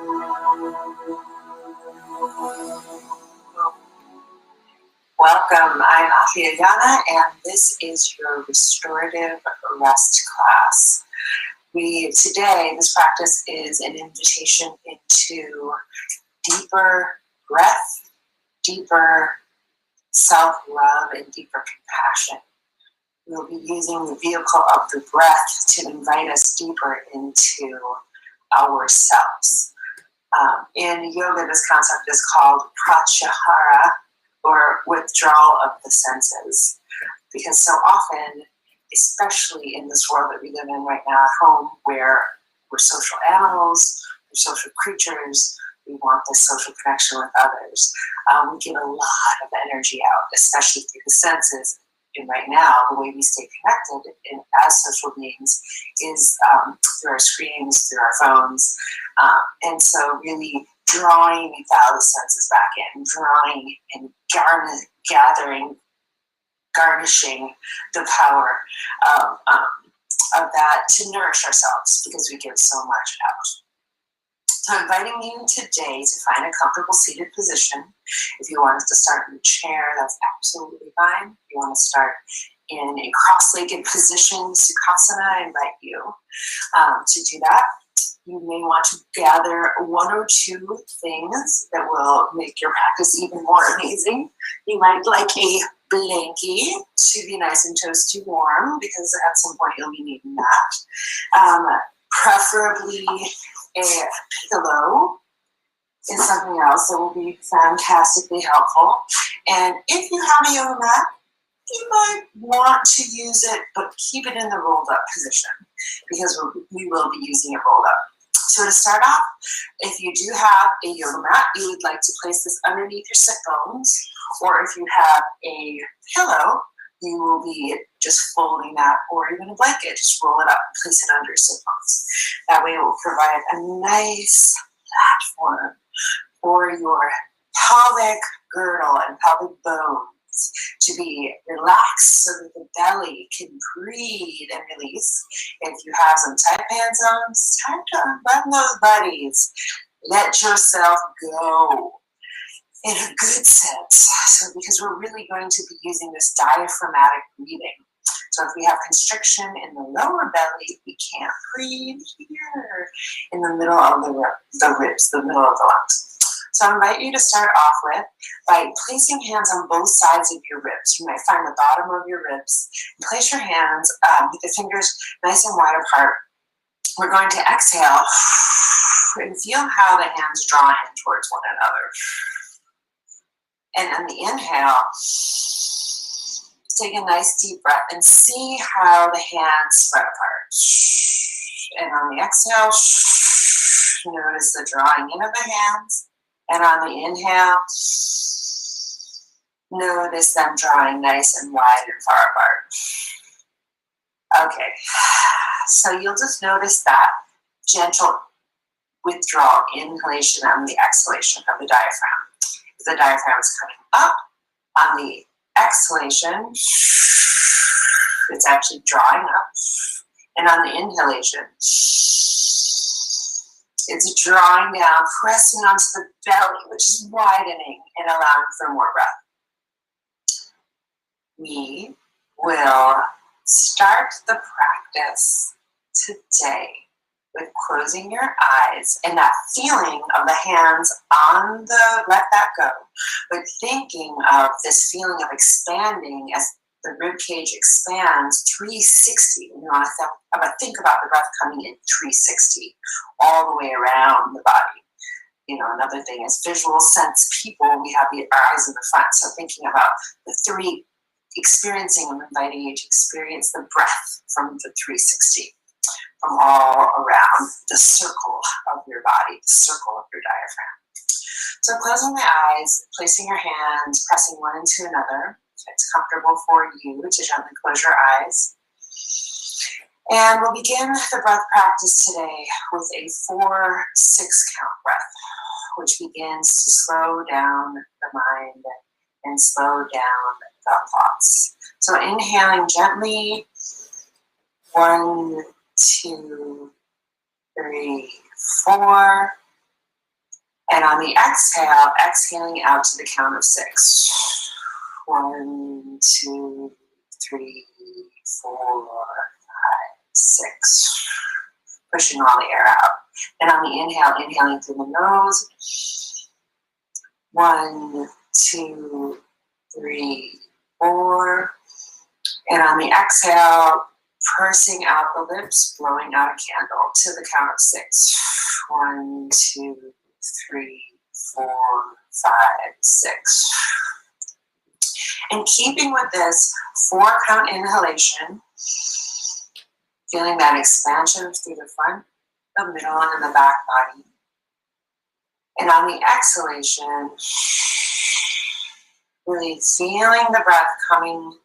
Welcome, I'm Afia Yana, and this is your restorative rest class. Today, this practice is an invitation into deeper breath, deeper self-love, and deeper compassion. We'll be using the vehicle of the breath to invite us deeper into ourselves. In yoga, this concept is called pratyahara, or withdrawal of the senses. Because so often, especially in this world that we live in right now at home, where we're social animals, we're social creatures, we want this social connection with others, we give a lot of energy out, especially through the senses. And right now, the way we stay connected as social beings is through our screens, through our phones. And so really drawing the senses back in, drawing and garnishing the power of that to nourish ourselves, because we give so much out. So I'm inviting you today to find a comfortable seated position. If you want us to start in a chair, that's absolutely fine. If you want to start in a cross-legged position, Sukhasana, I invite you to do that. You may want to gather one or two things that will make your practice even more amazing. You might like a blankie to be nice and toasty warm, because at some point you'll be needing that. Preferably a pillow is something else that will be fantastically helpful. And if you have a yoga mat, you might want to use it, but keep it in the rolled up position, because we will be using it rolled up. So to start off, if you do have a yoga mat, you would like to place this underneath your sit bones, or if you have a pillow, you will be just folding that, or even a blanket, just roll it up and place it under your sit bones. That way it will provide a nice platform for your pelvic girdle and pelvic bones to be relaxed, so that the belly can breathe and release. If you have some tight pants on, it's time to unbutton those buddies. Let yourself go in a good sense. So, because we're really going to be using this diaphragmatic breathing. So if we have constriction in the lower belly, we can't breathe here in the middle of the ribs, the middle of the lungs. So I invite you to start off with by placing hands on both sides of your ribs. You might find the bottom of your ribs. And place your hands with the fingers nice and wide apart. We're going to exhale and feel how the hands draw in towards one another. And on the inhale, take a nice deep breath and see how the hands spread apart. And on the exhale, notice the drawing in of the hands. And on the inhale, notice them drawing nice and wide and far apart. Okay, so you'll just notice that gentle withdrawal, inhalation, and the exhalation of the diaphragm. If the diaphragm is coming up, on the exhalation, it's actually drawing up. And on the inhalation, it's drawing down, pressing onto the belly, which is widening and allowing for more breath. We will start the practice today with closing your eyes and that feeling of the hands on the, let that go, but thinking of this feeling of expanding as the rib cage expands 360. You want to think about the breath coming in 360 all the way around the body. You know, another thing is visual sense people. We have the eyes in the front, so thinking about the three, experiencing and inviting you to experience the breath from the 360, from all around the circle of your body, the circle of your diaphragm. So closing the eyes, placing your hands, pressing one into another. It's comfortable for you to gently close your eyes. And we'll begin the breath practice today with a 4-6 count breath, which begins to slow down the mind and slow down the thoughts. So inhaling gently, 1, 2, 3, 4. And on the exhale, exhaling out to the count of 6. 1, 2, 3, 4, 5, 6. Pushing all the air out. And on the inhale, inhaling through the nose. 1, 2, 3, 4. And on the exhale, pursing out the lips, blowing out a candle to the count of 6. 1, 2, 3, 4, 5, 6. And keeping with this 4-count inhalation, feeling that expansion through the front, the middle, and the back body. And on the exhalation, really feeling the breath coming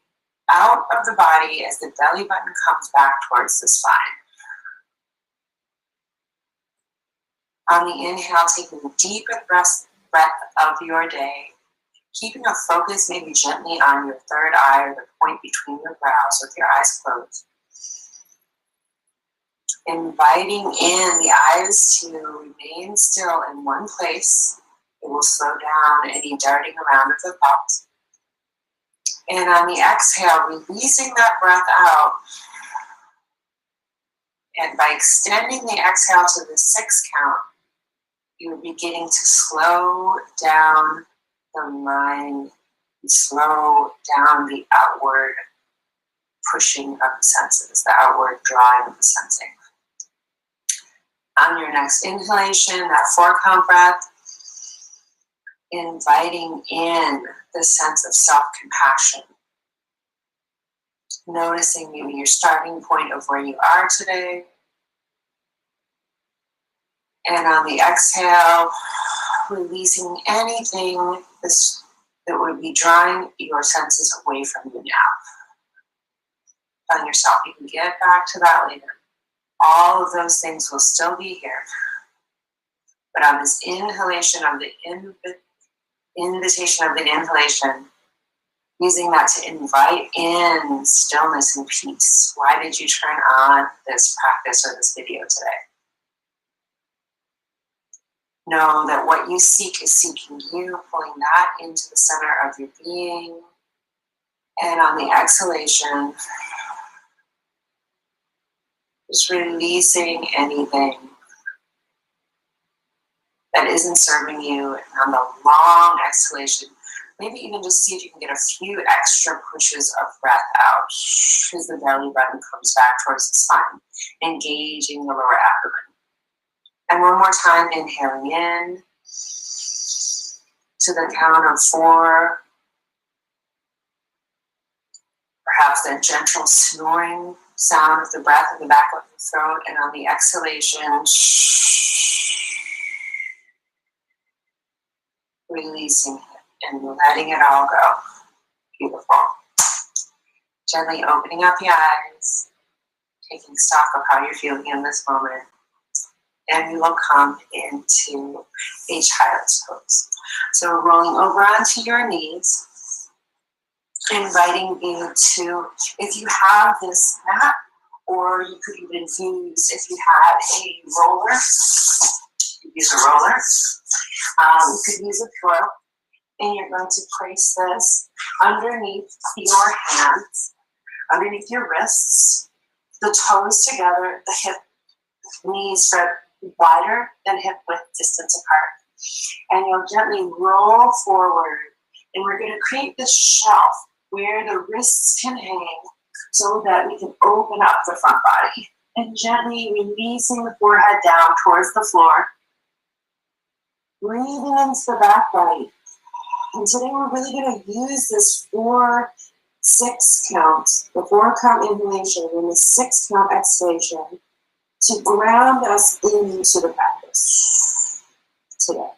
out of the body as the belly button comes back towards the spine. On the inhale, taking the deepest breath of your day, keeping a focus maybe gently on your third eye or the point between your brows with your eyes closed. Inviting in the eyes to remain still in one place. It will slow down any darting around of the thoughts. And on the exhale, releasing that breath out. And by extending the exhale to the 6 count, you're beginning to slow down the mind and slow down the outward pushing of the senses, the outward drawing of the sensing. On your next inhalation, that 4-count breath, inviting in the sense of self-compassion. Noticing maybe your starting point of where you are today. And on the exhale, releasing anything that would be drawing your senses away from you now. Telling yourself you can get back to that later. All of those things will still be here. But on this inhalation of the invitation of the inhalation, using that to invite in stillness and peace. Why did you turn on this practice or this video today? Know that what you seek is seeking you, pulling that into the center of your being. And on the exhalation, just releasing anything that isn't serving you. And on the long exhalation, maybe even just see if you can get a few extra pushes of breath out as the belly button comes back towards the spine, engaging the lower abdomen. And one more time, inhaling in to the count of 4. Perhaps that gentle snoring sound of the breath in the back of the throat. And on the exhalation, releasing it and letting it all go. Beautiful. Gently opening up the eyes, taking stock of how you're feeling in this moment. And we will come into a child's pose. So rolling over onto your knees, inviting you to, if you have this mat, or you could even use, if you had a roller, you could use a roller. You could use a pillow, and you're going to place this underneath your hands, underneath your wrists, the toes together, the hip, knees spread wider than hip width distance apart. And you'll gently roll forward, and we're going to create this shelf where the wrists can hang so that we can open up the front body. And gently releasing the forehead down towards the floor. Breathing into the back body. And today we're really going to use this 4-6 count, the 4-count inhalation and the 6-count exhalation to ground us into the practice today.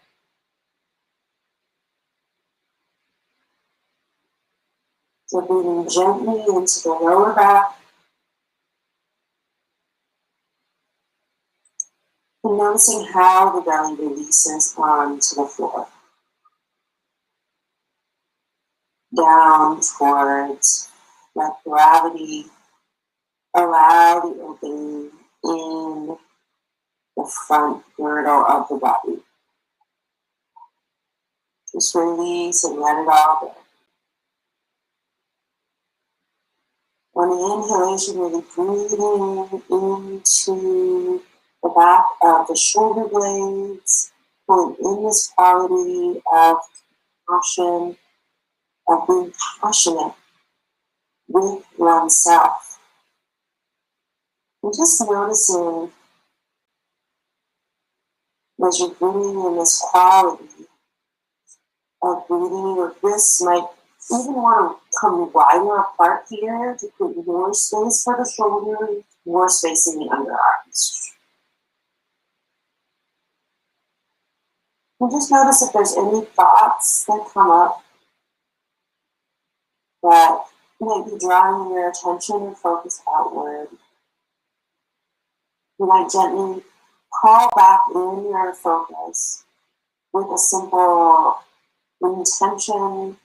So breathing gently into the lower back. And noticing how the belly releases onto the floor. Down towards, let gravity allow the opening in the front girdle of the body. Just release and let it all go. On the inhalation, really breathing into the back of the shoulder blades, pulling in this quality of passion, of being passionate with oneself. And just noticing as you're bringing in this quality of breathing, your wrists might even want to come wider apart here to create more space for the shoulders, more space in the underarms. And just notice if there's any thoughts that come up that might be drawing your attention or focus outward. You might gently call back in your focus with a simple intention,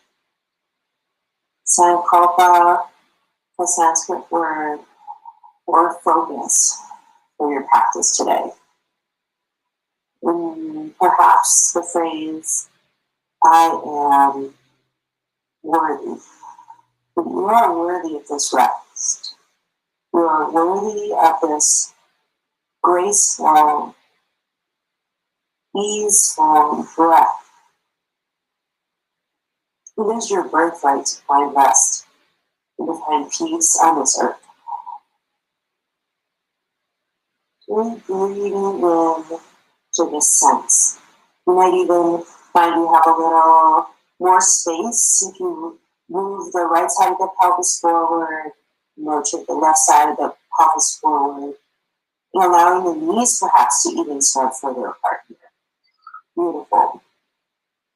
sankalpa, the Sanskrit word, or focus for your practice today. And perhaps the phrase, I am worthy. But you are worthy of this rest. You are worthy of this graceful, easeful breath. It is your birthright to find rest and to find peace on this earth. Really breathing in to this sense. You might even find you have a little more space if you move the right side of the pelvis forward, rotate the left side of the pelvis forward, and allowing the knees perhaps to even start further apart here. Beautiful.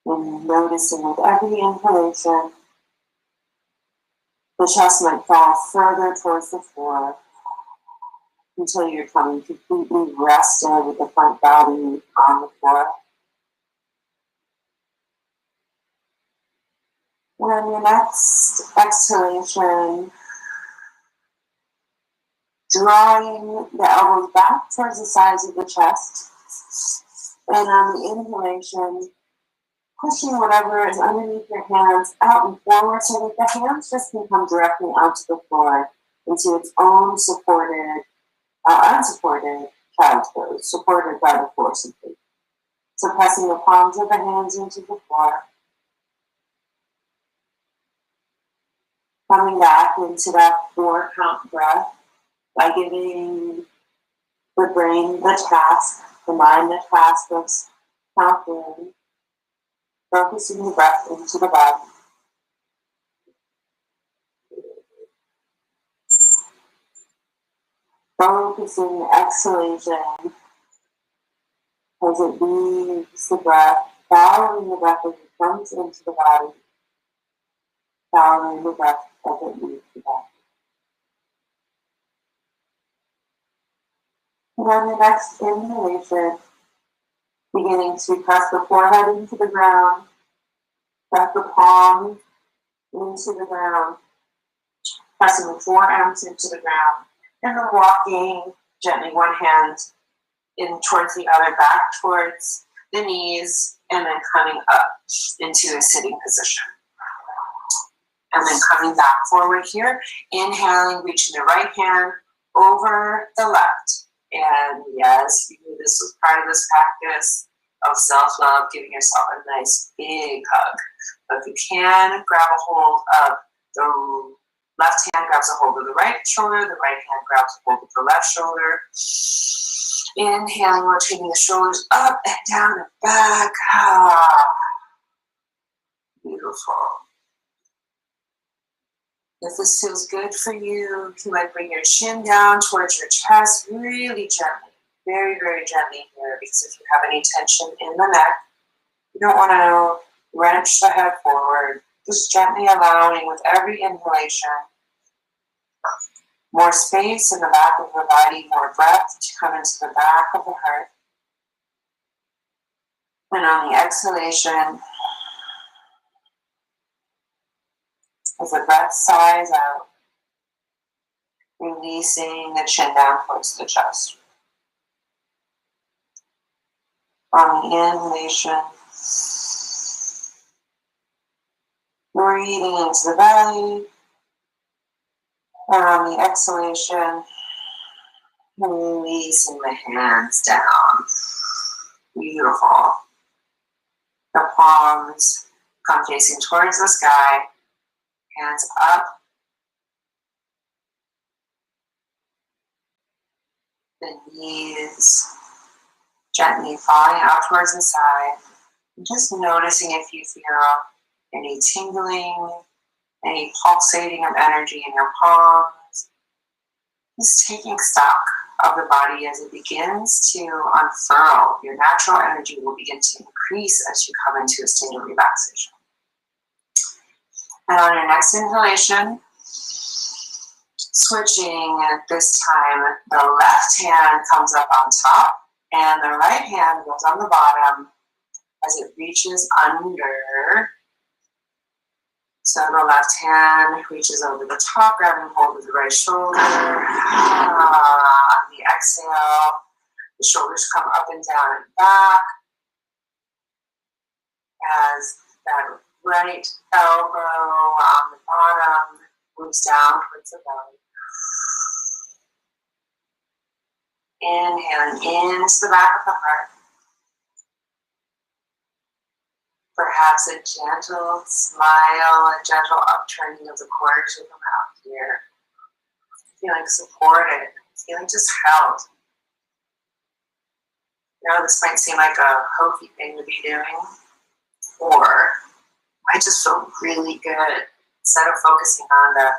And noticing with every inhalation, the chest might fall further towards the floor until you're coming completely rested with the front body on the floor. And on your next exhalation, drawing the elbows back towards the sides of the chest. And on the inhalation, pushing whatever is underneath your hands out and forward so that the hands just can come directly onto the floor into its own unsupported child's pose, supported by the floor simply. So pressing the palms of the hands into the floor. Coming back into that 4-count breath by giving the brain the task, the mind the task of counting, focusing the breath into the body. Focusing the exhalation as it leaves the breath, following the breath as it comes into the body, following the breath as it leaves the body. And on the next inhalation, beginning to press the forehead into the ground, press the palms into the ground, pressing the forearms into the ground, and then walking gently one hand in towards the other, back towards the knees, and then coming up into a sitting position. And then coming back forward here, inhaling, reaching the right hand over the left. And yes, this was part of this practice of self-love, giving yourself a nice big hug. But if you can, grab a hold of the left hand, grabs a hold of the right shoulder, the right hand grabs a hold of the left shoulder. Inhaling, rotating the shoulders up and down and back. Beautiful. If this feels good for you, you might bring your chin down towards your chest really gently, very, very gently here, because if you have any tension in the neck, you don't want to wrench the head forward. Just gently allowing with every inhalation more space in the back of the body, more breath to come into the back of the heart. And on the exhalation, as the breath sighs out, releasing the chin down towards the chest. On the inhalation, Breathing into the belly. And on the exhalation, releasing the hands down. Beautiful. The palms come facing towards the sky. Hands up. The knees gently falling out towards the side. Just noticing if you feel any tingling, any pulsating of energy in your palms. Just taking stock of the body as it begins to unfurl. Your natural energy will begin to increase as you come into a state of relaxation. And on your next inhalation, switching at this time, the left hand comes up on top and the right hand goes on the bottom as it reaches under. So the left hand reaches over the top, grabbing hold of the right shoulder. On the exhale, the shoulders come up and down and back as that right elbow on the bottom moves down towards the belly. Inhaling into the back of the heart. Perhaps a gentle smile, a gentle upturning of the corners of the mouth here. Feeling supported, feeling just held. Now this might seem like a hokey thing to be doing, or might just feel really good. Instead of focusing on the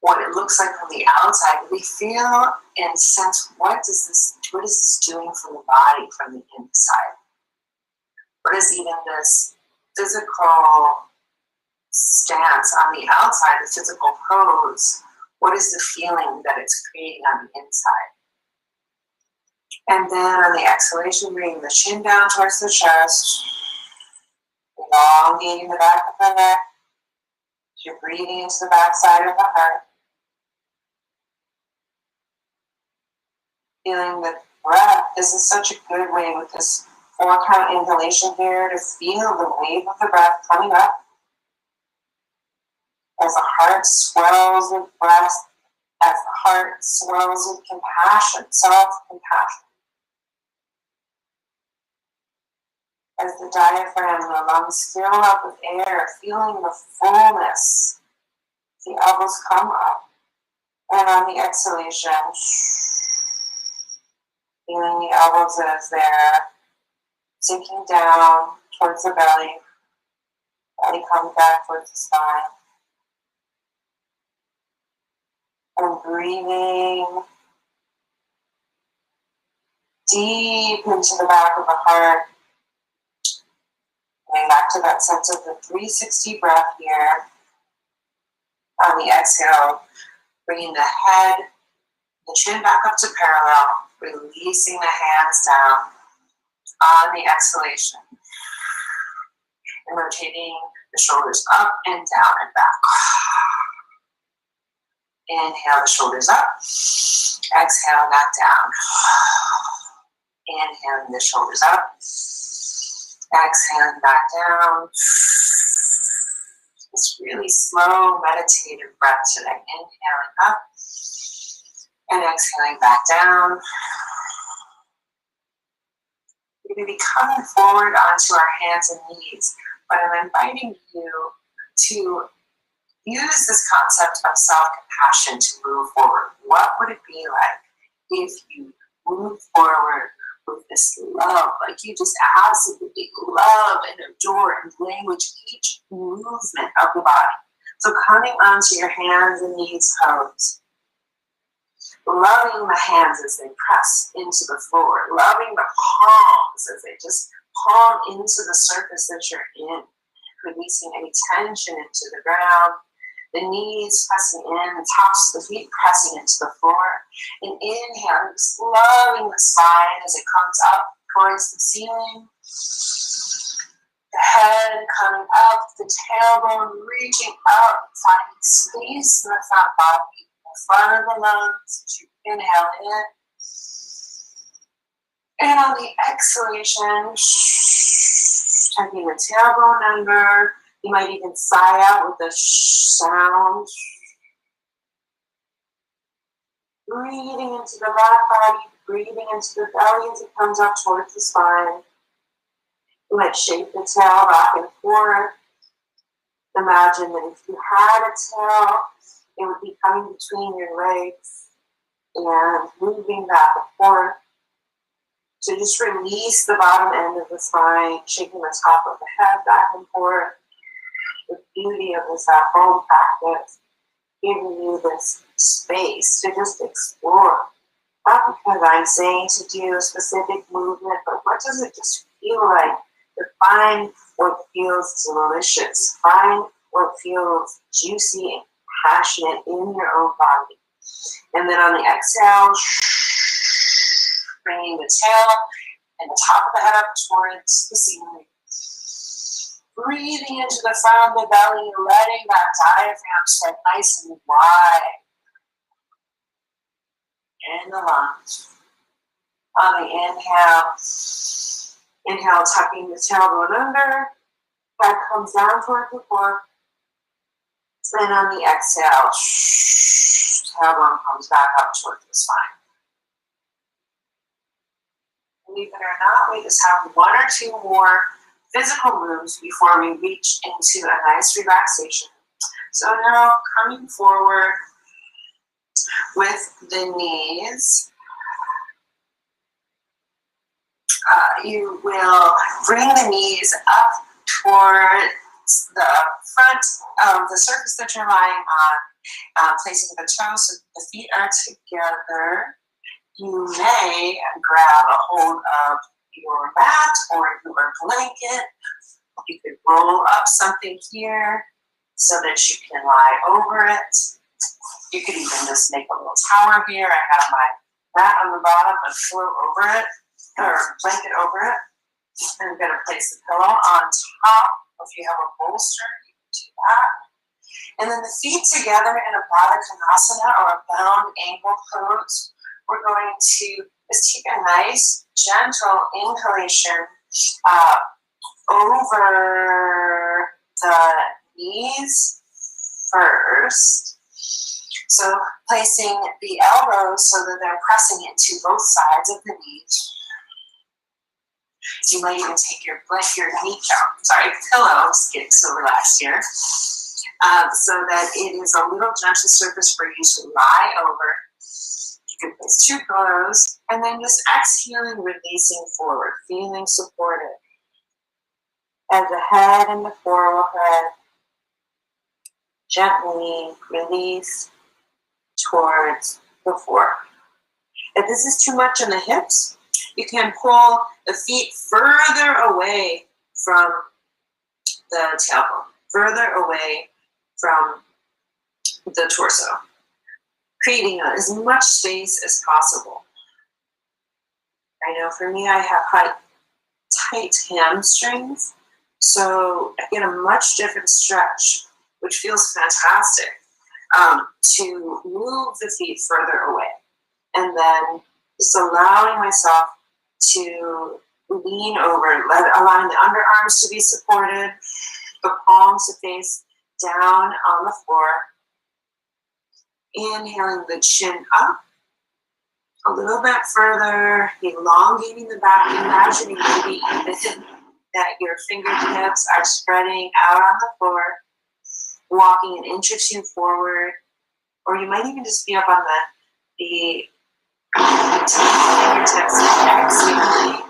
what it looks like from the outside, we feel and sense what is this doing for the body from the inside. What is even this physical stance on the outside, the physical pose? What is the feeling that it's creating on the inside? And then on the exhalation, bringing the chin down towards the chest, elongating the back of the neck. You're breathing into the back side of the heart. Feeling the breath. This is such a good way with this 4-count inhalation here to feel the wave of the breath coming up as the heart swells with breath, as the heart swells with compassion, self-compassion. As the diaphragm and the lungs fill up with air, feeling the fullness, the elbows come up. And on the exhalation, feeling the elbows as they're sinking down towards the belly. Belly comes back towards the spine. And breathing deep into the back of the heart. Going back to that sense of the 360 breath here. On the exhale, bringing the head, the chin back up to parallel, releasing the hands down. On the exhalation, and rotating the shoulders up and down and back. Inhale the shoulders up, exhale back down. Inhaling the shoulders up, exhaling back down. This really slow meditative breath today. Inhaling up and exhaling back down. We're going to be coming forward onto our hands and knees, but I'm inviting you to use this concept of self-compassion to move forward. What would it be like if you move forward with this love, like you just absolutely love and adore and language each movement of the body? So coming onto your hands and knees pose. Loving the hands as they press into the floor. Loving the palms as they just palm into the surface that you're in. Releasing any tension into the ground. The knees pressing in, the tops of the feet pressing into the floor. And inhaling, just loving the spine as it comes up towards the ceiling. The head coming up, the tailbone reaching up, finding space in the front body. Front of the lungs as you inhale in. And on the exhalation, tucking the tailbone under. You might even sigh out with a shh sound. Breathing into the back body, breathing into the belly as it comes up towards the spine. You might shake the tail back and forth. Imagine that if you had a tail, it would be coming between your legs and moving back and forth. So just release the bottom end of the spine, shaking the top of the head back and forth. The beauty of this at-home practice, giving you this space to just explore. Not because I'm saying to do a specific movement, but what does it just feel like? To find what feels delicious. Find what feels juicy and passionate in your own body. And then on the exhale, bringing the tail and the top of the head up towards the ceiling. Breathing into the front of the belly, letting that diaphragm spread nice and wide. In the lunge. On the inhale, tucking the tailbone under. Head comes down toward the floor. And on the exhale, tailbone comes back up towards the spine. Believe it or not, we just have one or two more physical moves before we reach into a nice relaxation. So now coming forward with the knees, you will bring the knees up towards the front of the surface that you're lying on, placing the toes so the feet are together. You may grab a hold of your mat or your blanket. You could roll up something here so that you can lie over it. You could even just make a little tower here. I have my mat on the bottom and float over it, or blanket over it. And I'm going to place the pillow on top. If you have a bolster, you can do that. And then the feet together in a Baddha Konasana or a bound ankle pose. We're going to just take a nice, gentle inhalation over the knees first. So placing the elbows so that they're pressing into both sides of the knees. You might even take your pillow, just getting so relaxed here, so that it is a little gentle surface for you to lie over. You can place two pillows, and then just exhaling, releasing forward, feeling supported. As the head and the forehead gently release towards the floor. If this is too much in the hips, you can pull the feet further away from the tailbone, further away from the torso, creating as much space as possible. I know for me, I have tight hamstrings, so I get a much different stretch, which feels fantastic, to move the feet further away. And then just allowing myself to lean over, allowing the underarms to be supported, the palms to face down on the floor. Inhaling the chin up a little bit further, elongating the back, imagining maybe even that your fingertips are spreading out on the floor, walking an inch or two forward, or you might even just be up on the fingertips and exhaling.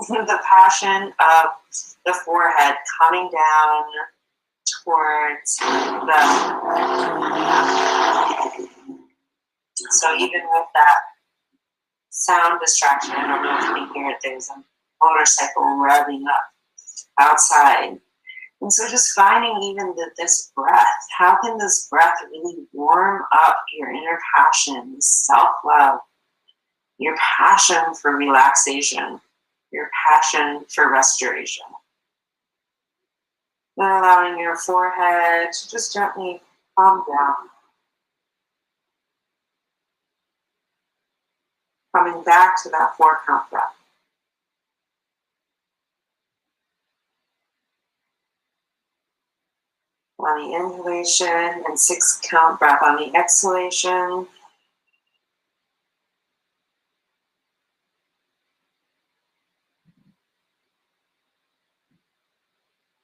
The passion of the forehead coming down towards the. So even with that sound distraction, I don't know if you can hear it, there's a motorcycle revving up outside. And so just finding even this breath, how can this breath really warm up your inner passion, self-love, your passion for relaxation, your passion for restoration. Then allowing your forehead to just gently calm down. coming back to that 4-count breath. On the inhalation, and 6-count breath on the exhalation.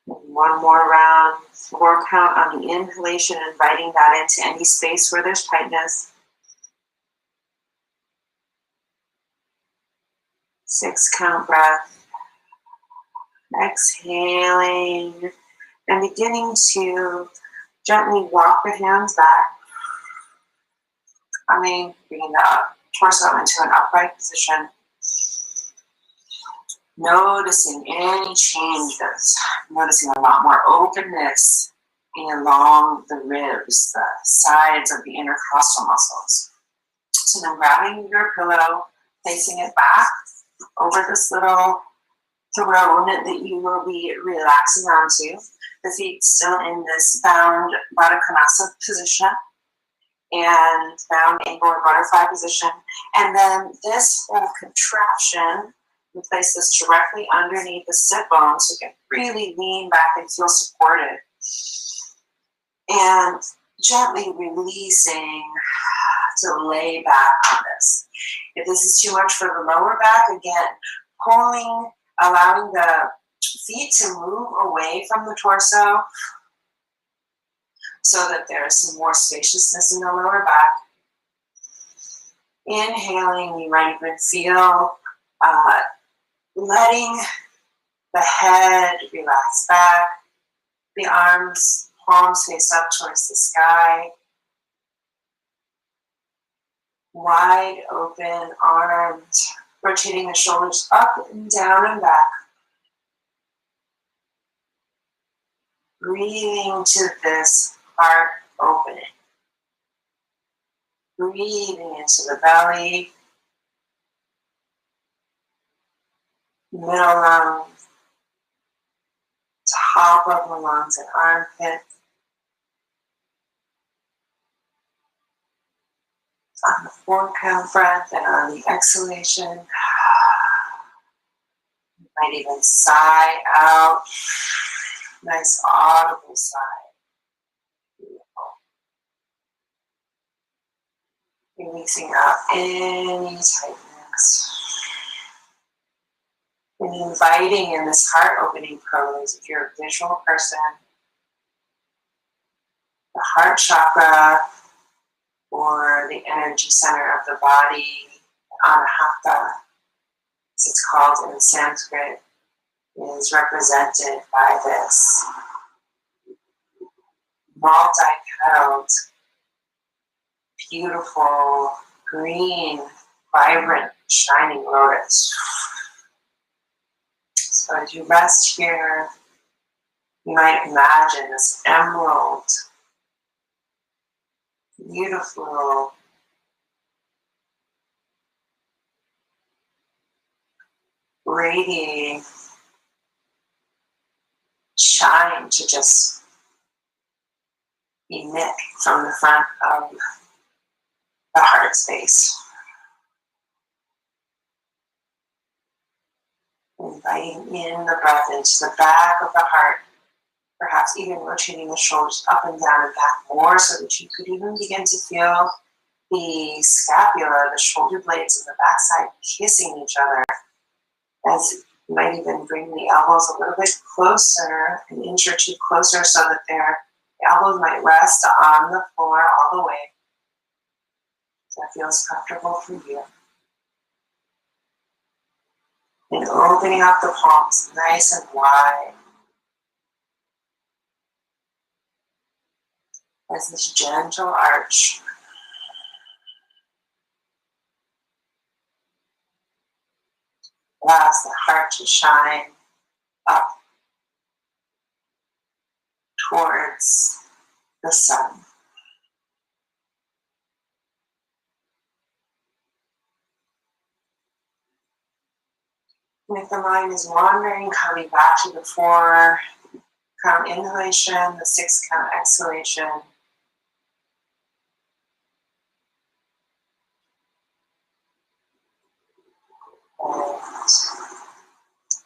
And one more round, 4-count on the inhalation, inviting that into any space where there's tightness. 6-count breath. Exhaling and beginning to gently walk the hands back, bringing the torso into an upright position. Noticing any changes, noticing a lot more openness along the ribs, the sides of the intercostal muscles. So then grabbing your pillow, placing it back over this little throne that you will be relaxing onto. The feet still in this bound Baddha Konasana position and bound angle or butterfly position. And then this whole contraption, we place this directly underneath the sit bone so you can really lean back and feel supported. And gently releasing to lay back on this. If this is too much for the lower back, again, pulling, allowing the feet to move away from the torso so that there's some more spaciousness in the lower back. Inhaling, you might even feel letting the head relax back, the arms, palms face up towards the sky, wide open arms, rotating the shoulders up and down and back. Breathing to this heart opening. Breathing into the belly, middle lungs, top of the lungs and armpits. On the 4-count breath and on the exhalation, you might even sigh out. Nice audible sigh. Beautiful. Releasing out any tightness. And inviting in this heart opening pose, if you're a visual person, the heart chakra or the energy center of the body, Anahata, as it's called in Sanskrit, is represented by this multi-petaled, beautiful, green, vibrant, shining lotus. So as you rest here, you might imagine this emerald, beautiful, radiating shine to just emit from the front of the heart space. Inviting in the breath into the back of the heart, perhaps even rotating the shoulders up and down and back more so that you could even begin to feel the scapula, the shoulder blades of the backside kissing each other, as you might even bring the elbows a little bit closer, an inch or two closer, so that the elbows might rest on the floor all the way. So that feels comfortable for you. And opening up the palms nice and wide. As this gentle arch. Allows the heart to shine up towards the sun. And if the mind is wandering, coming back to the 4-count inhalation, the 6-count exhalation.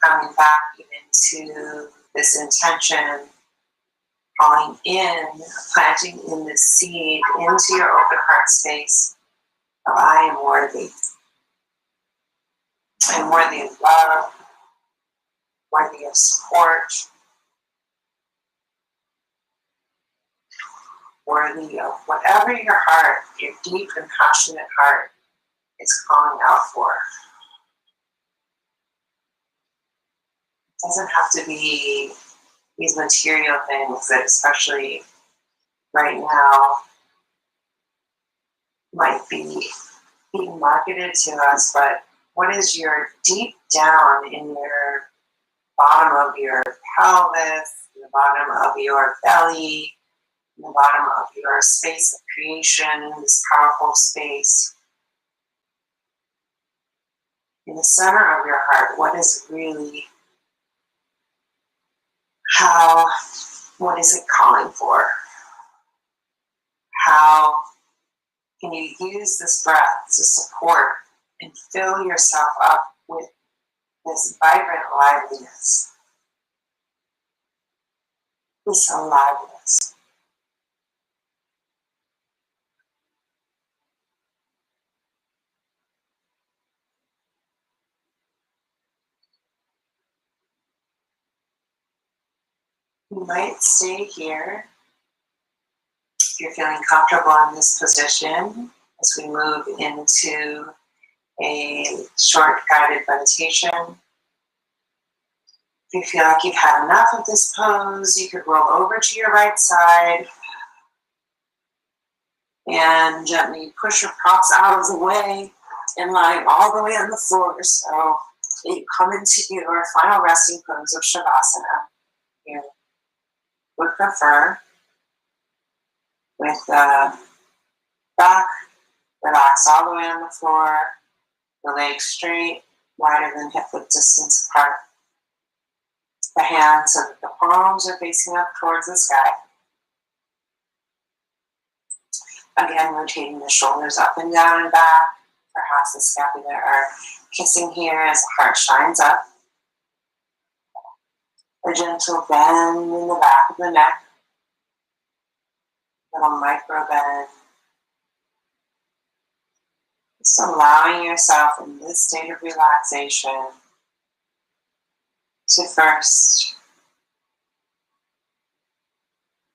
Coming back into this intention, calling in, planting in this seed into your open heart space of I am worthy. I'm worthy of love, worthy of support, worthy of whatever your heart, your deep and passionate heart is calling out for. It doesn't have to be these material things that, especially right now, might be being marketed to us, but what is your deep down in your bottom of your pelvis, in the bottom of your belly, in the bottom of your space of creation, this powerful space, in the center of your heart, what is really, what is it calling for? How can you use this breath to support and fill yourself up with this vibrant liveliness, this aliveness? You might stay here if you're feeling comfortable in this position as we move into a short guided meditation. If you feel like you've had enough of this pose, you could roll over to your right side and gently push your props out of the way and lie all the way on the floor. So you come into your final resting pose of Shavasana. You would prefer with the back relaxed all the way on the floor, the legs straight, wider than hip width distance apart. The hands so that the palms are facing up towards the sky. Again, rotating the shoulders up and down and back. Perhaps the scapula are kissing here as the heart shines up. A gentle bend in the back of the neck. Little micro bend. Just allowing yourself in this state of relaxation to first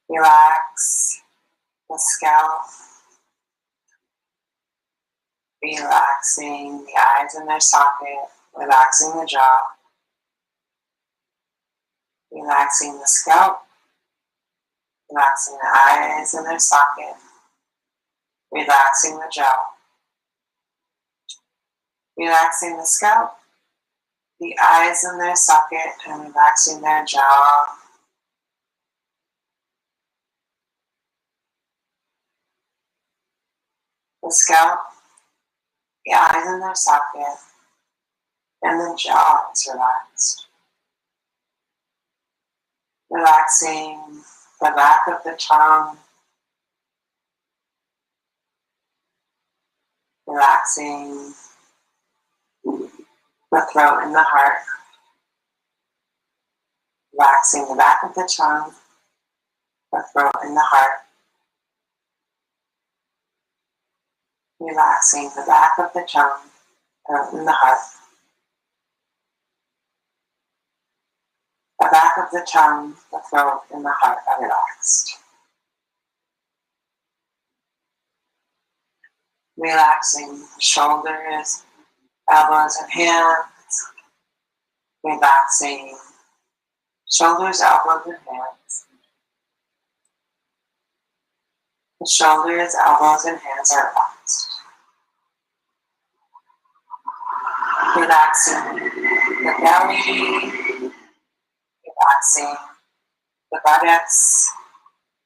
relax the scalp, relaxing the eyes in their socket, relaxing the jaw, relaxing the scalp, relaxing the eyes in their socket, relaxing the jaw, relaxing the scalp, the eyes in their socket, and relaxing their jaw. The scalp, the eyes in their socket, and the jaw is relaxed. Relaxing the back of the tongue, relaxing the throat and the heart, relaxing the back of the tongue, the throat and the heart, relaxing the back of the tongue, throat and the heart, the back of the tongue, the throat and the heart are relaxed. Relaxing the shoulders, elbows and hands, relaxing shoulders, elbows and hands. The shoulders, elbows and hands are relaxed. Relaxing the belly, relaxing the buttocks,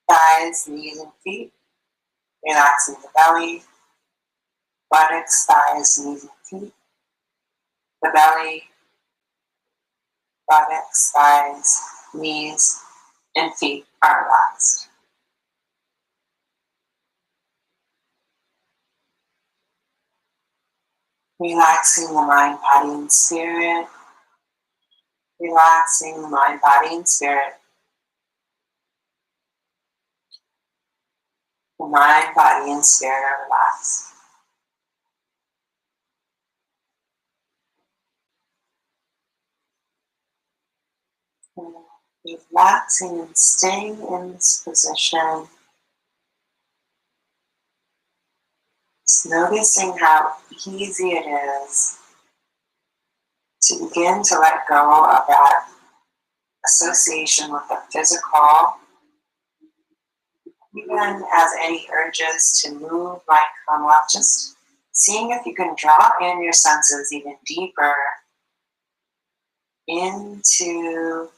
thighs, knees and feet. Relaxing the belly, buttocks, thighs, knees and feet. The belly, buttocks, thighs, knees, and feet are relaxed. Relaxing the mind, body, and spirit. relaxing the mind, body, and spirit. The mind, body, and spirit are relaxed. And relaxing and staying in this position. Just noticing how easy it is to begin to let go of that association with the physical, even as any urges to move might come up, just seeing if you can draw in your senses even deeper into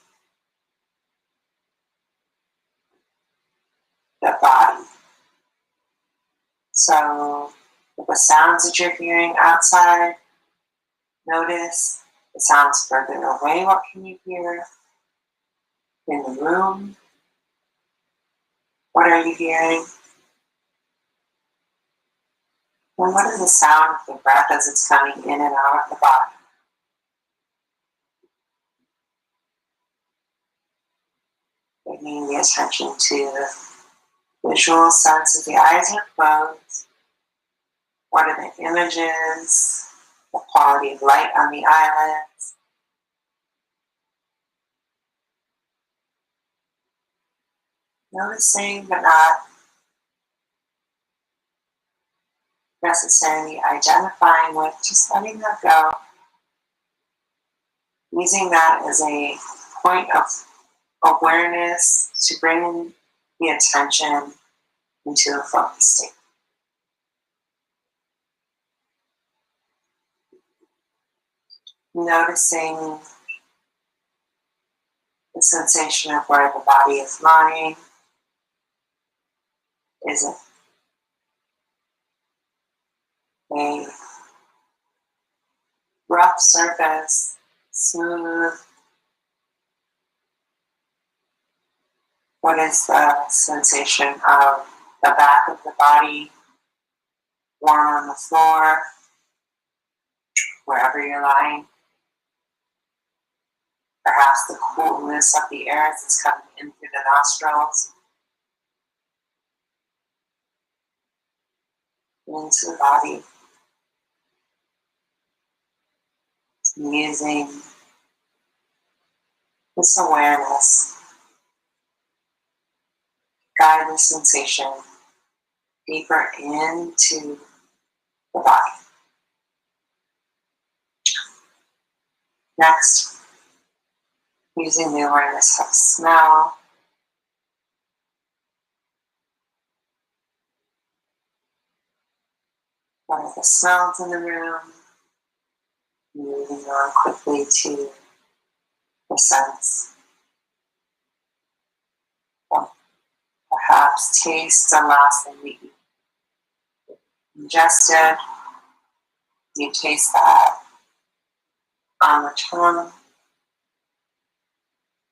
the body. So the sounds that you're hearing outside, notice the sounds further away. What can you hear? In the room, what are you hearing? And what is the sound of the breath as it's coming in and out of the body? Bringing the attention to the visual sense of the eyes are closed. What are the images? The quality of light on the eyelids. Noticing but not necessarily identifying with, just letting that go. Using that as a point of awareness to bring the attention into a focused state. Noticing the sensation of where the body is lying. Is it a rough surface, smooth? What is the sensation of the back of the body, warm on the floor, wherever you're lying? Perhaps the coolness of the air as it's coming in through the nostrils into the body. Using this awareness, guide the sensation deeper into the body. Next, using the awareness of smell. What are the smells in the room? Moving on quickly to the sense of perhaps taste the last thing that you ingested. You taste that on the tongue.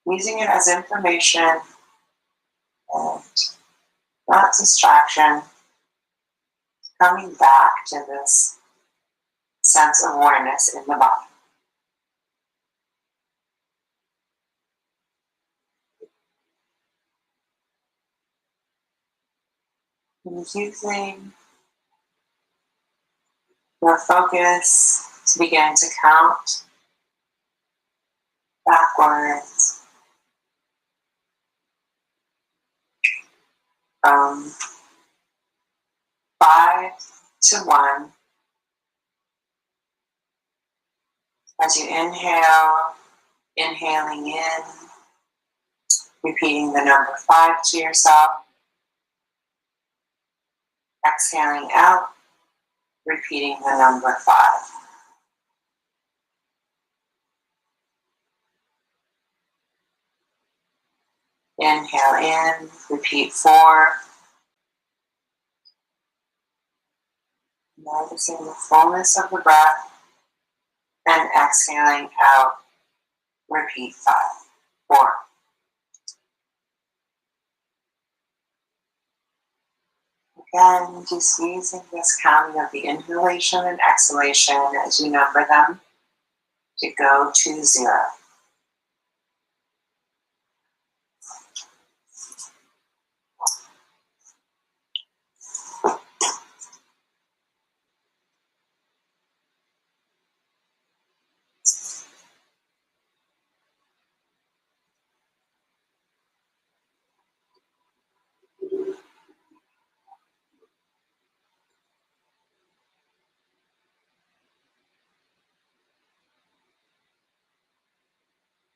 Using it as information and not distraction. Coming back to this sense of awareness in the body. And using your focus to begin to count backwards from 5 to 1. As you inhale, inhaling in, repeating the number 5 to yourself. Exhaling out, repeating the number 5. Inhale in, repeat 4. Noticing the fullness of the breath. And exhaling out, repeat 5, 4. Again, just using this counting of the inhalation and exhalation as you number them to go to 0.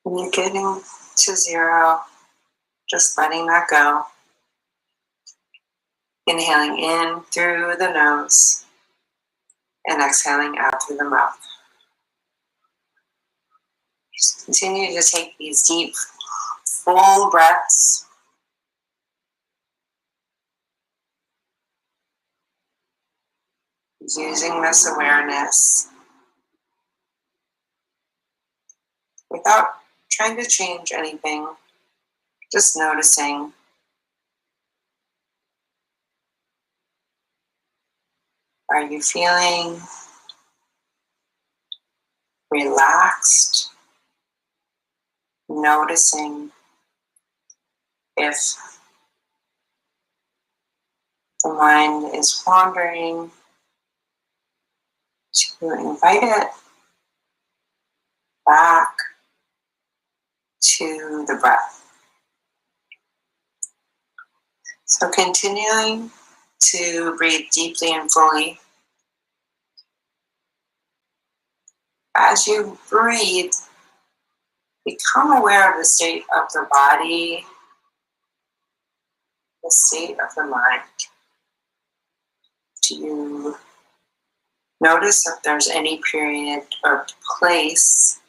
When you're getting to 0, just letting that go. Inhaling in through the nose and exhaling out through the mouth. Just continue to take these deep, full breaths. Using this awareness without trying to change anything, just noticing. Are you feeling relaxed? Noticing if the mind is wandering, to invite it back to the breath. So continuing to breathe deeply and fully. As you breathe, become aware of the state of the body, the state of the mind. Do you notice if there's any period or place,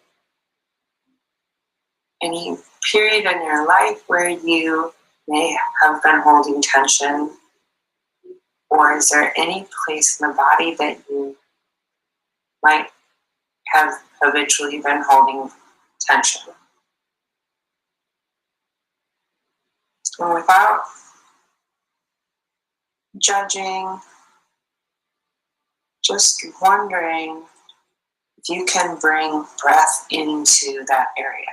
any period in your life where you may have been holding tension? Or is there any place in the body that you might have habitually been holding tension? And without judging, just wondering if you can bring breath into that area.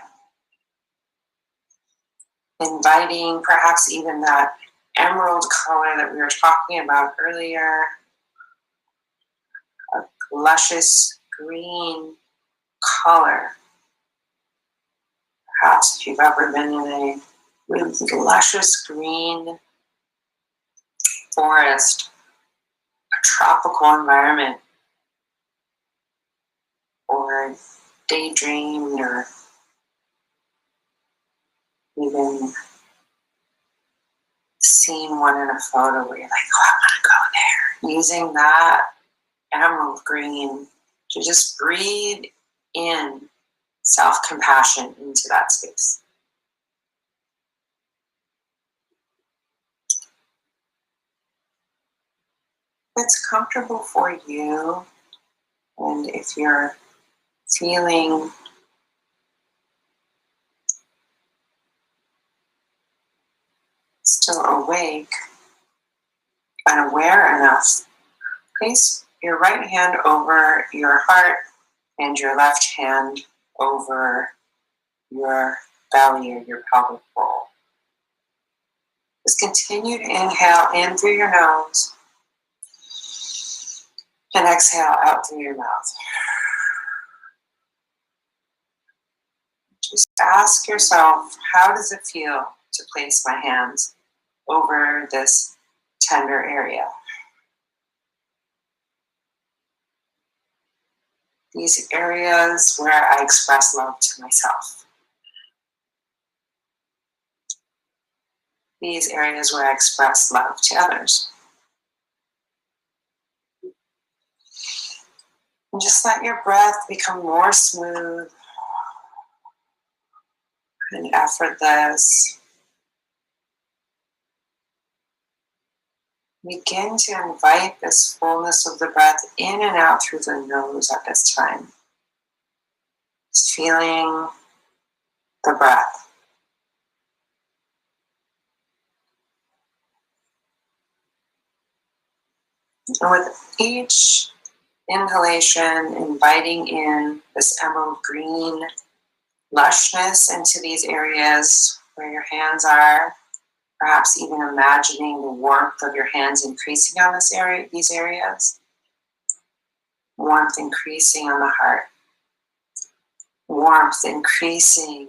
Inviting perhaps even that emerald color that we were talking about earlier, a luscious green color. Perhaps if you've ever been in a really luscious green forest, a tropical environment, or daydreamed, or even seen one in a photo where you're like, oh, I want to go there. Using that emerald green to just breathe in self-compassion into that space. If it's comfortable for you, and if you're feeling still awake and aware enough, place your right hand over your heart and your left hand over your belly or your pelvic bowl. Just continue to inhale in through your nose and exhale out through your mouth. Just ask yourself, how does it feel to place my hands over this tender area? These areas where I express love to myself. These areas where I express love to others. And just let your breath become more smooth and effortless. Begin to invite this fullness of the breath in and out through the nose at this time. Just feeling the breath. And with each inhalation, inviting in this emerald green lushness into these areas where your hands are, perhaps even imagining the warmth of your hands increasing on these areas, warmth increasing on the heart, warmth increasing,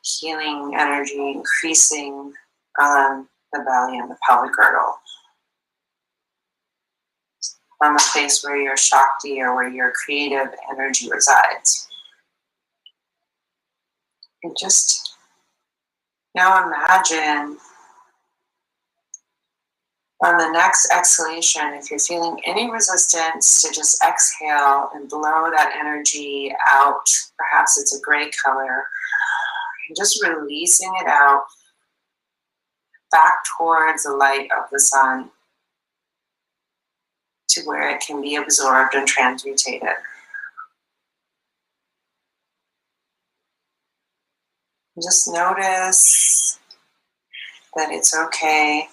healing energy increasing on the belly and the pelvic girdle, from a place where your Shakti or where your creative energy resides. And just now imagine on the next exhalation, if you're feeling any resistance, to just exhale and blow that energy out. Perhaps it's a gray color. And just releasing it out back towards the light of the sun to where it can be absorbed and transmutated. Just notice that it's okay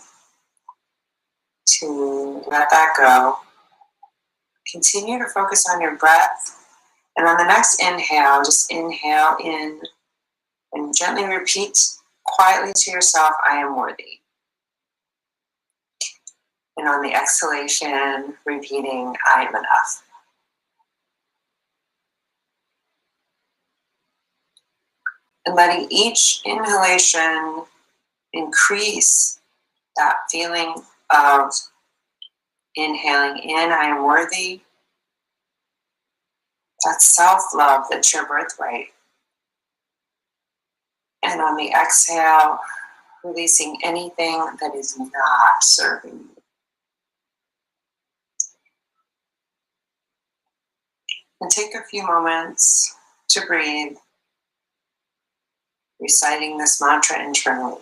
to let that go. Continue to focus on your breath. And on the next inhale, just inhale in and gently repeat quietly to yourself, I am worthy. And on the exhalation, repeating, I am enough. And letting each inhalation increase that feeling of inhaling in, I am worthy. That's self-love, that's your birthright. And on the exhale, releasing anything that is not serving you. And take a few moments to breathe, reciting this mantra internally.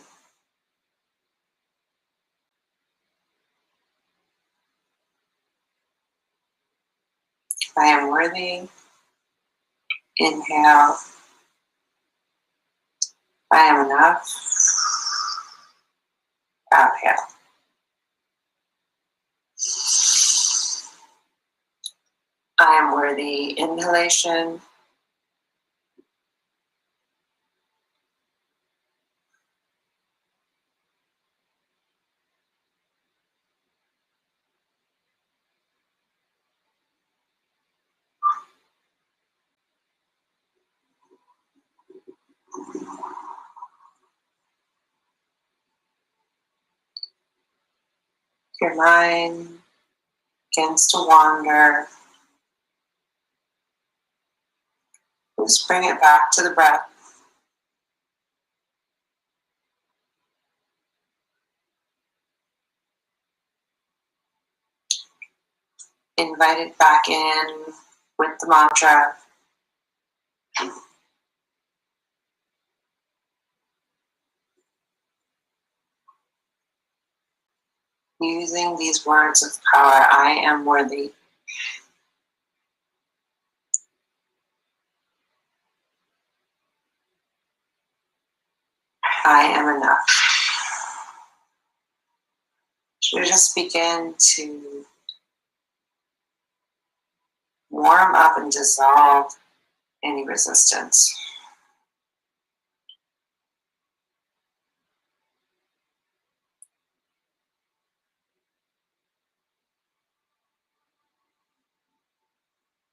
I am worthy. Inhale. I am enough. Exhale. I am worthy. Inhalation. Your mind begins to wander. Just bring it back to the breath. Invite it back in with the mantra. Using these words of power, I am worthy. I am enough. So just begin to warm up and dissolve any resistance.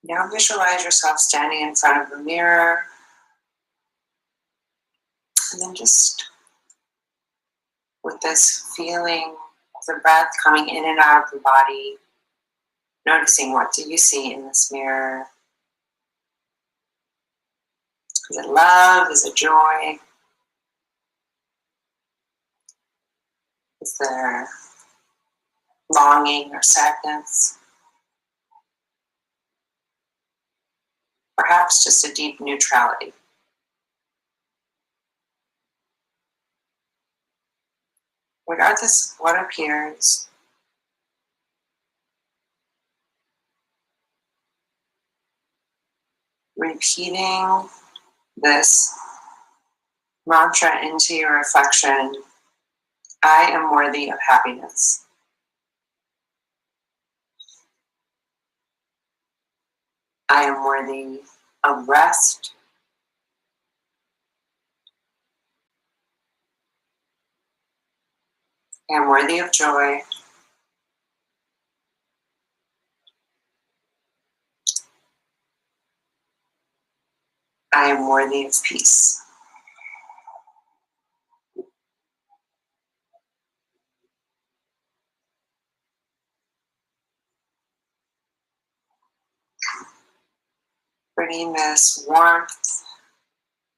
Now visualize yourself standing in front of a mirror, and then just with this feeling of the breath coming in and out of the body, noticing what do you see in this mirror. Is it love? Is it joy? Is there longing or sadness? Perhaps just a deep neutrality. Regardless of what appears, repeating this mantra into your reflection, I am worthy of happiness. I am worthy of rest. I am worthy of joy. I am worthy of peace. Bringing this warmth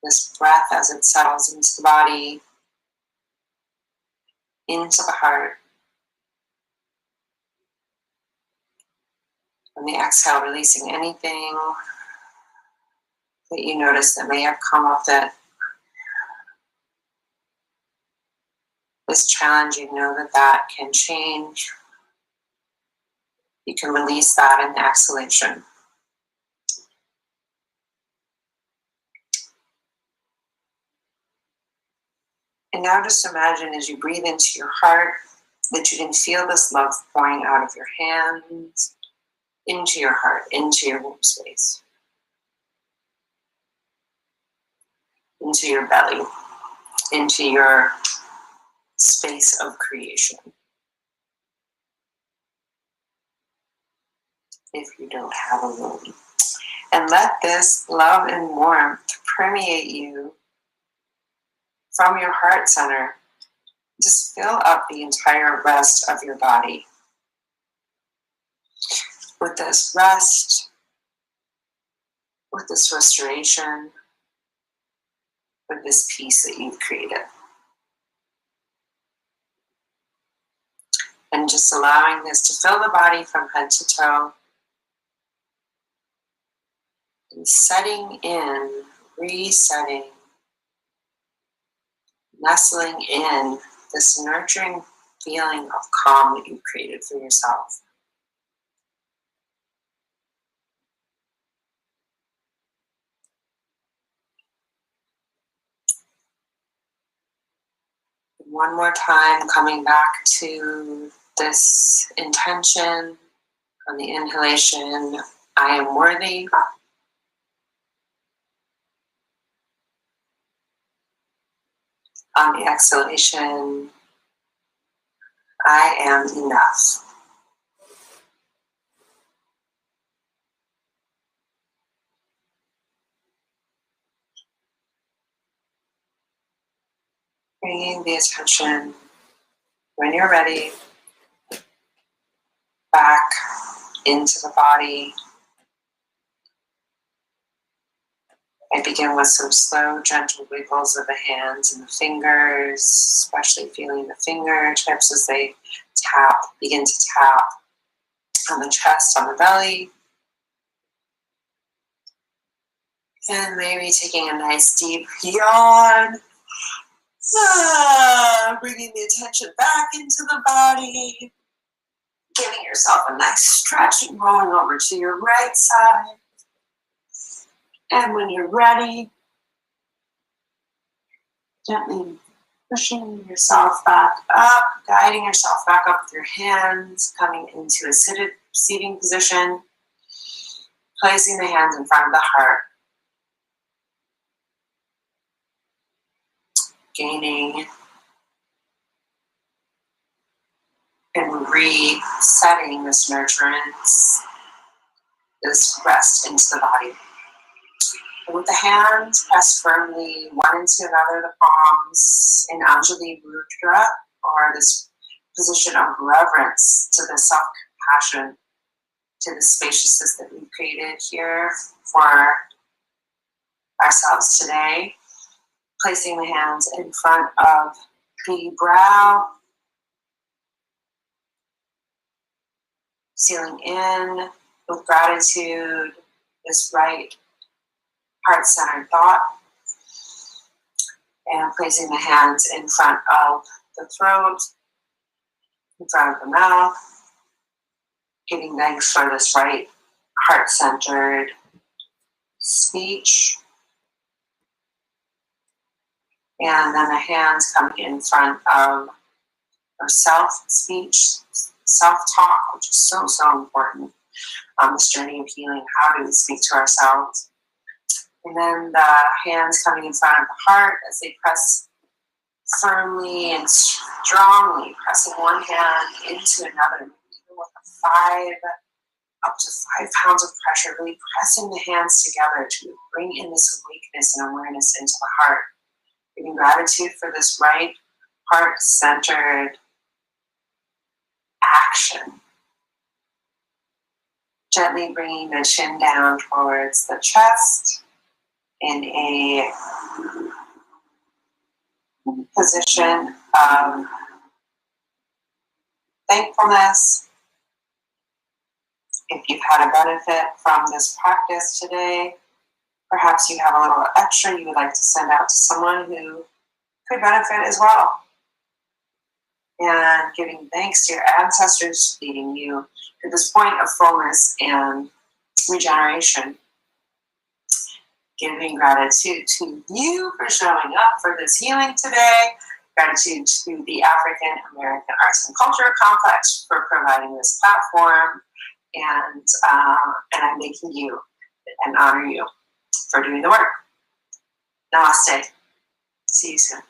this breath as it settles into the body, into the heart. On the exhale, releasing anything that you notice that may have come up that is challenging. Know that that can change. You can release that in the exhalation. And now just imagine as you breathe into your heart that you can feel this love pouring out of your hands into your heart, into your womb space, into your belly, into your space of creation. If you don't have a womb. And let this love and warmth permeate you from your heart center. Just fill up the entire rest of your body with this rest, with this restoration, with this peace that you've created. And just allowing this to fill the body from head to toe. And setting in, resetting, nestling in this nurturing feeling of calm that you've created for yourself. One more time, coming back to this intention on the inhalation, I am worthy. On the exhalation, I am enough. Bringing the attention, when you're ready, back into the body. I begin with some slow, gentle wiggles of the hands and the fingers, especially feeling the fingertips as they begin to tap on the chest, on the belly. And maybe taking a nice deep yawn. Bringing the attention back into the body. Giving yourself a nice stretch and rolling over to your right side. And when you're ready, gently pushing yourself back up, guiding yourself back up with your hands, coming into a seating position, placing the hands in front of the heart, gaining and resetting this nurturance, this rest into the body. And with the hands pressed firmly one into another, the palms in Anjali Mudra, or this position of reverence to the self-compassion, to the spaciousness that we've created here for ourselves today. Placing the hands in front of the brow, sealing in with gratitude, this right heart-centered thought, and placing the hands in front of the throat, in front of the mouth, giving thanks for this right heart-centered speech. And then the hands coming in front of our self-speech, self-talk, which is so, so important on this journey of healing. How do we speak to ourselves? And then the hands coming in front of the heart as they press firmly and strongly, pressing one hand into another, even with up to 5 pounds of pressure, really pressing the hands together to bring in this awakeness and awareness into the heart. Giving gratitude for this right heart-centered action. Gently bringing the chin down towards the chest. in a position of thankfulness. If you've had a benefit from this practice today, perhaps you have a little extra you would like to send out to someone who could benefit as well. And giving thanks to your ancestors leading you to this point of fullness and regeneration. Giving gratitude to you for showing up for this healing today. Gratitude to the African American Arts and Culture Complex for providing this platform. And I'm thanking you and honor you for doing the work. Namaste. See you soon.